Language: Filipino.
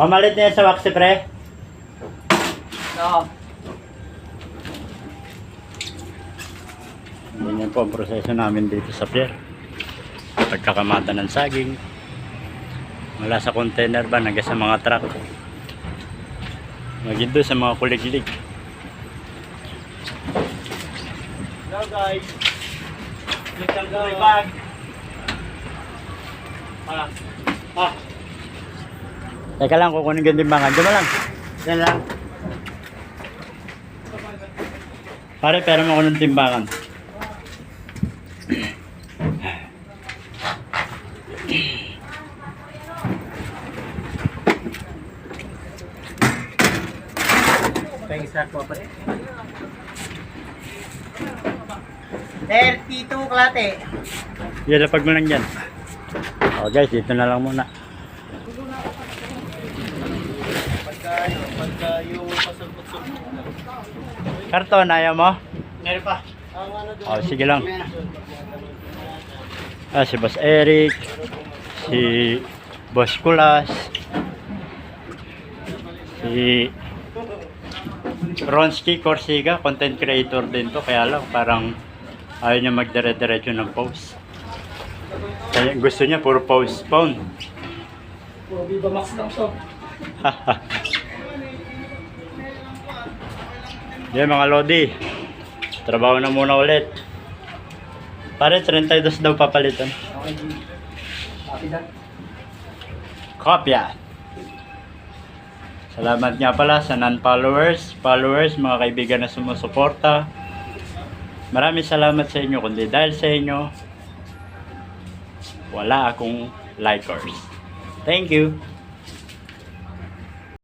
Pamalit niya sa waxy, pre. Oo. Ganyan po ang proseso namin dito sa pier. Pagkakamata ng saging. Mula sa container van hanggang sa mga truck. Maging doon sa mga kuliglig. Hello guys. Click lang ko yung bag. Teka lang, kukunin ko yung timbangan. Diyan mo lang. Yan lang. Pare, pera mo ako ng timbangan. Thanks sa ko pa rin. 32 klate. Ilapag mo lang dyan. O guys, dito na lang muna. Pagka yung pasulpot-sulpot. Karton, ayaw mo? Meron pa. Ang ano doon. O, sige lang. Si Boss Eric, si Boss Kulas, si Ronski Corsiga, content creator din to, kaya lang parang ayaw niya magdire-diretso ng post. Kaya gusto niya puro postpone. Puro Viva Max lang to. Yan mga Lodi, trabaho na muna ulit. Pare, 32 daw papalitan. Okay. Copy that. Kopya. Salamat nga pala sa non-followers, followers, mga kaibigan na sumusuporta. Maraming salamat sa inyo, kundi dahil sa inyo, wala akong likers. Thank you.